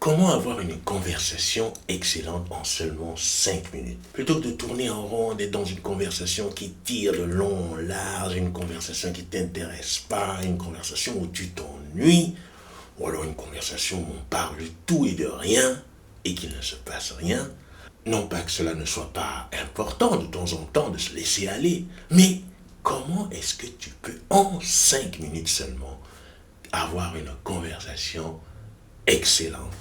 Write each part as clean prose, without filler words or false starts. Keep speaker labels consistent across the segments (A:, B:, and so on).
A: Comment avoir une conversation excellente en seulement 5 minutes? Plutôt que de tourner en rond, d'être dans une conversation qui tire de long en large, une conversation qui ne t'intéresse pas, une conversation où tu t'ennuies, ou alors une conversation où on parle de tout et de rien et qu'il ne se passe rien. Non pas que cela ne soit pas important de temps en temps de se laisser aller, mais comment est-ce que tu peux en 5 minutes seulement avoir une conversation excellente?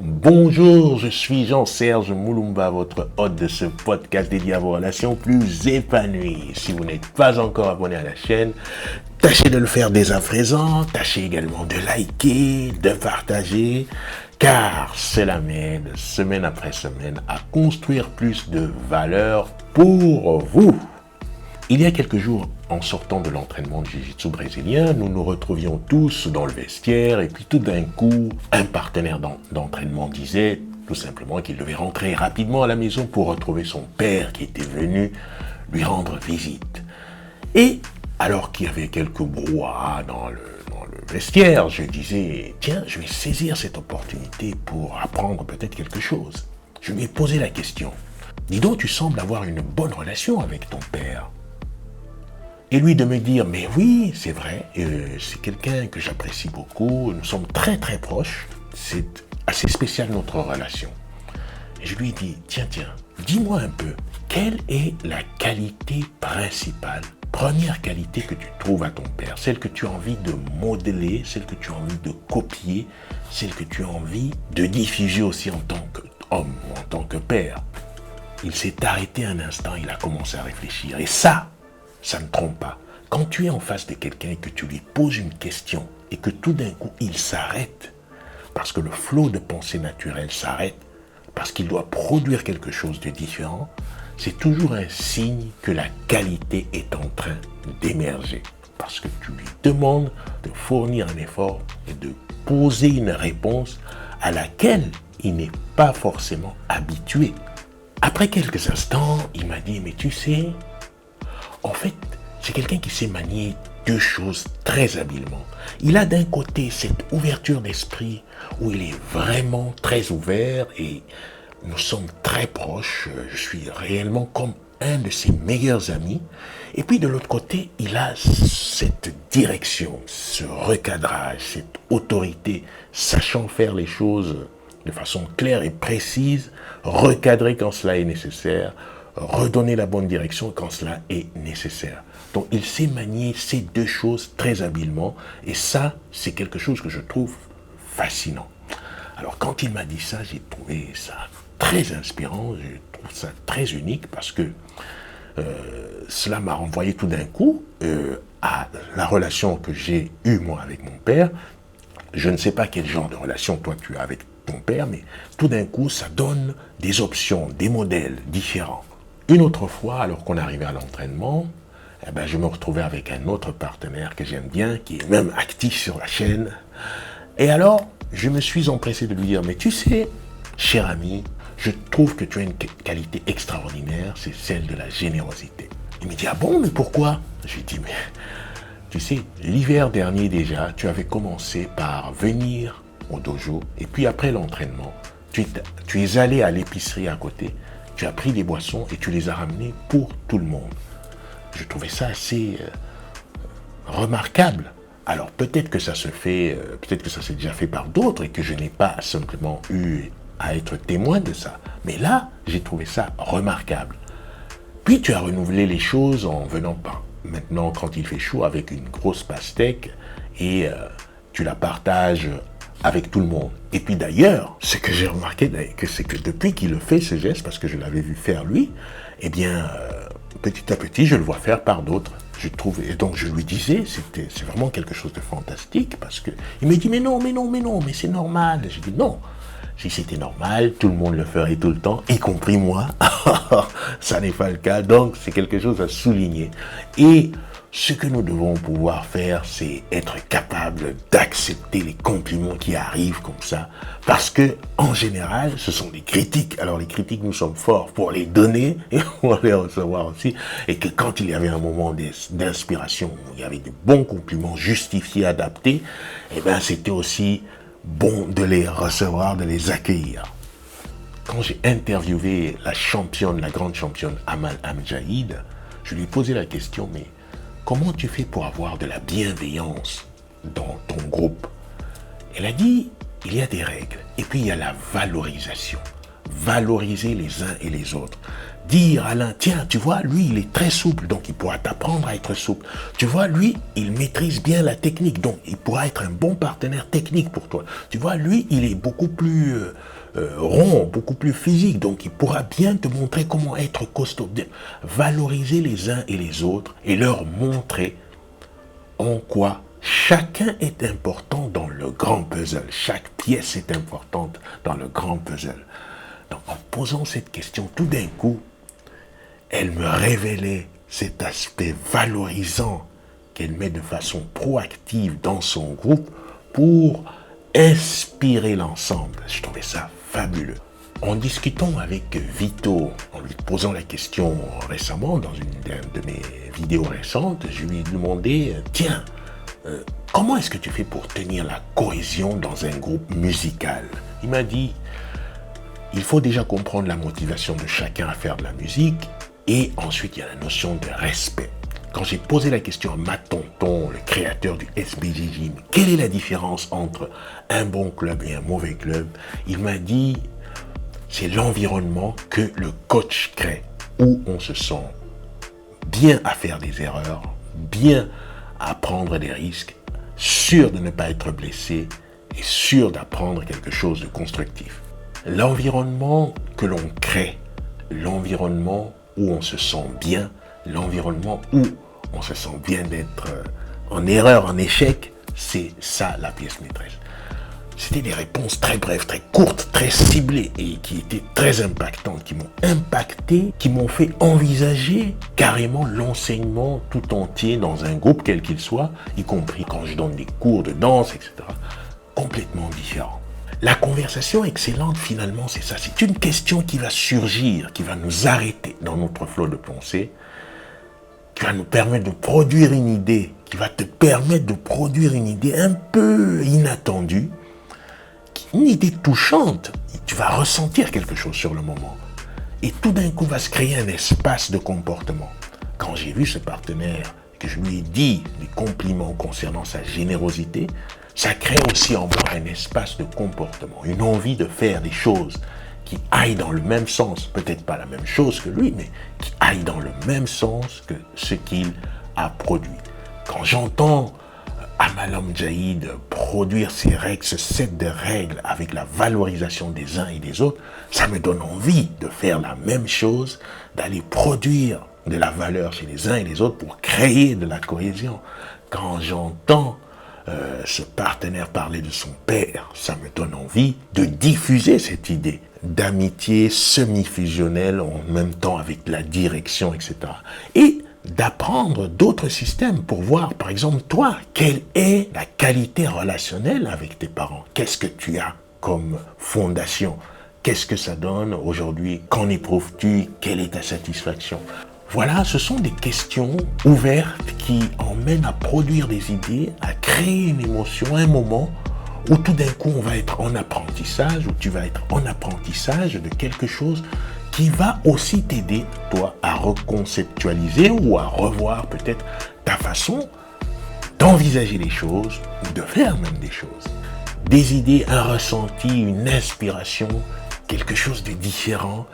B: Bonjour, je suis Jean-Serge Moulumba, votre hôte de ce podcast dédié à vos relations plus épanouies. Si vous n'êtes pas encore abonné à la chaîne, tâchez de le faire dès à présent. Tâchez également de liker, de partager, car cela m'aide semaine après semaine à construire plus de valeur pour vous. Il y a quelques jours, en sortant de l'entraînement de jiu-jitsu brésilien, nous nous retrouvions tous dans le vestiaire et puis tout d'un coup, un partenaire d'entraînement disait tout simplement qu'il devait rentrer rapidement à la maison pour retrouver son père qui était venu lui rendre visite. Et alors qu'il y avait quelques brouhahas dans le vestiaire, je disais, tiens, je vais saisir cette opportunité pour apprendre peut-être quelque chose. Je lui ai posé la question. Dis donc, tu sembles avoir une bonne relation avec ton père. Et lui de me dire, mais oui, c'est vrai, c'est quelqu'un que j'apprécie beaucoup, nous sommes très très proches, c'est assez spécial notre relation. Et je lui ai dit, tiens, dis-moi un peu, quelle est la qualité principale, première qualité que tu trouves à ton père, celle que tu as envie de modeler, celle que tu as envie de copier, celle que tu as envie de diffuser aussi en tant qu'homme ou en tant que père. Il s'est arrêté un instant, il a commencé à réfléchir, et ça ne trompe pas. Quand tu es en face de quelqu'un et que tu lui poses une question et que tout d'un coup il s'arrête, parce que le flot de pensée naturelle s'arrête, parce qu'il doit produire quelque chose de différent, c'est toujours un signe que la qualité est en train d'émerger. Parce que tu lui demandes de fournir un effort et de poser une réponse à laquelle il n'est pas forcément habitué. Après quelques instants, il m'a dit, mais tu sais, en fait, c'est quelqu'un qui sait manier deux choses très habilement. Il a d'un côté cette ouverture d'esprit où il est vraiment très ouvert et nous sommes très proches. Je suis réellement comme un de ses meilleurs amis. Et puis de l'autre côté, il a cette direction, ce recadrage, cette autorité, sachant faire les choses de façon claire et précise, recadrer quand cela est nécessaire, redonner la bonne direction quand cela est nécessaire. Donc il sait manier ces deux choses très habilement et ça, c'est quelque chose que je trouve fascinant. Alors quand il m'a dit ça, j'ai trouvé ça très inspirant, je trouve ça très unique parce que cela m'a renvoyé tout d'un coup à la relation que j'ai eue moi avec mon père. Je ne sais pas quel genre de relation toi tu as avec ton père, mais tout d'un coup ça donne des options, des modèles différents. Une autre fois, alors qu'on arrivait à l'entraînement, je me retrouvais avec un autre partenaire que j'aime bien, qui est même actif sur la chaîne. Et alors, je me suis empressé de lui dire, mais tu sais, cher ami, je trouve que tu as une qualité extraordinaire, c'est celle de la générosité. Il me dit, ah bon, mais pourquoi? Je lui dis, mais tu sais, l'hiver dernier déjà, tu avais commencé par venir au dojo, et puis après l'entraînement, tu es allé à l'épicerie à côté, tu as pris des boissons et tu les as ramenées pour tout le monde. Je trouvais ça assez remarquable. Alors peut-être que ça se fait, peut-être que ça s'est déjà fait par d'autres et que je n'ai pas simplement eu à être témoin de ça. Mais là, j'ai trouvé ça remarquable. Puis tu as renouvelé les choses en venant par maintenant quand il fait chaud avec une grosse pastèque et tu la partages avec tout le monde. Et puis d'ailleurs, ce que j'ai remarqué, c'est que depuis qu'il le fait, ce geste, parce que je l'avais vu faire lui, eh bien, petit à petit, je le vois faire par d'autres. Je trouve, et donc je lui disais, c'est vraiment quelque chose de fantastique, parce que il me dit, mais non, mais c'est normal. J'ai dit, non, si c'était normal, tout le monde le ferait tout le temps, y compris moi. Ça n'est pas le cas, donc c'est quelque chose à souligner. Et ce que nous devons pouvoir faire, c'est être capable d'accepter les compliments qui arrivent comme ça. Parce que, en général, ce sont des critiques. Alors, les critiques, nous sommes forts pour les donner et pour les recevoir aussi. Et que quand il y avait un moment d'inspiration, où il y avait de bons compliments justifiés, adaptés, eh ben, c'était aussi bon de les recevoir, de les accueillir. Quand j'ai interviewé la grande championne Amal Amjaïd, je lui ai posé la question, mais comment tu fais pour avoir de la bienveillance dans ton groupe? Elle a dit, il y a des règles, et puis il y a la valorisation. Valoriser les uns et les autres. Dire à l'un, tiens, tu vois, lui, il est très souple, donc il pourra t'apprendre à être souple. Tu vois, lui, il maîtrise bien la technique, donc il pourra être un bon partenaire technique pour toi. Tu vois, lui, il est beaucoup plus rond, beaucoup plus physique, donc il pourra bien te montrer comment être costaud. Valoriser les uns et les autres et leur montrer en quoi chacun est important dans le grand puzzle. Chaque pièce est importante dans le grand puzzle. Donc, en posant cette question, tout d'un coup, elle me révélait cet aspect valorisant qu'elle met de façon proactive dans son groupe pour inspirer l'ensemble. Je trouvais ça fabuleux. En discutant avec Vito, en lui posant la question récemment, dans une de mes vidéos récentes, je lui ai demandé, tiens, comment est-ce que tu fais pour tenir la cohésion dans un groupe musical? Il m'a dit, il faut déjà comprendre la motivation de chacun à faire de la musique et ensuite il y a la notion de respect. Quand j'ai posé la question à Matt Tonton, le créateur du SBG Gym, quelle est la différence entre un bon club et un mauvais club? Il m'a dit, c'est l'environnement que le coach crée, où on se sent bien à faire des erreurs, bien à prendre des risques, sûr de ne pas être blessé et sûr d'apprendre quelque chose de constructif. L'environnement que l'on crée, l'environnement où on se sent bien, l'environnement où on se sent bien d'être en erreur, en échec, c'est ça la pièce maîtresse. C'était des réponses très brèves, très courtes, très ciblées et qui étaient très impactantes, qui m'ont impacté, qui m'ont fait envisager carrément l'enseignement tout entier dans un groupe quel qu'il soit, y compris quand je donne des cours de danse, etc. Complètement différent. La conversation excellente, finalement, c'est ça. C'est une question qui va surgir, qui va nous arrêter dans notre flot de pensée, qui va nous permettre de produire une idée, qui va te permettre de produire une idée un peu inattendue, une idée touchante. Tu vas ressentir quelque chose sur le moment. Et tout d'un coup, va se créer un espace de comportement. Quand j'ai vu ce partenaire, que je lui ai dit des compliments concernant sa générosité, ça crée aussi en moi un espace de comportement, une envie de faire des choses qui aillent dans le même sens, peut-être pas la même chose que lui, mais qui aillent dans le même sens que ce qu'il a produit. Quand j'entends Amal Amjaïd produire ces règles, ce set de règles avec la valorisation des uns et des autres, ça me donne envie de faire la même chose, d'aller produire de la valeur chez les uns et les autres pour créer de la cohésion. Quand j'entends ce partenaire parler de son père, ça me donne envie de diffuser cette idée d'amitié semi-fusionnelle en même temps avec la direction, etc. Et d'apprendre d'autres systèmes pour voir, par exemple, toi, quelle est la qualité relationnelle avec tes parents? Qu'est-ce que tu as comme fondation? Qu'est-ce que ça donne aujourd'hui? Qu'en éprouves-tu? Quelle est ta satisfaction? Voilà, ce sont des questions ouvertes qui emmènent à produire des idées, à créer une émotion, un moment où tout d'un coup on va être en apprentissage, où tu vas être en apprentissage de quelque chose qui va aussi t'aider, toi, à reconceptualiser ou à revoir peut-être ta façon d'envisager les choses, ou de faire même des choses. Des idées, un ressenti, une inspiration, quelque chose de différent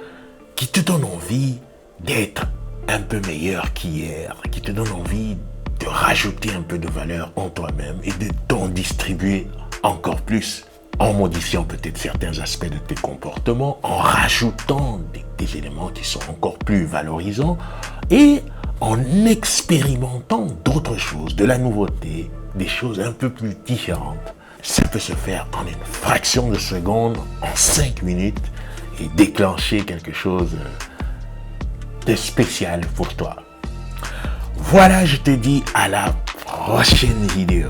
B: qui te donne envie d'être un peu meilleur qu'hier, qui te donne envie de rajouter un peu de valeur en toi-même et de t'en distribuer encore plus, en modifiant peut-être certains aspects de tes comportements, en rajoutant des éléments qui sont encore plus valorisants et en expérimentant d'autres choses, de la nouveauté, des choses un peu plus différentes. Ça peut se faire en une fraction de seconde, en 5 minutes et déclencher quelque chose de spécial pour toi. Voilà, je te dis à la prochaine vidéo.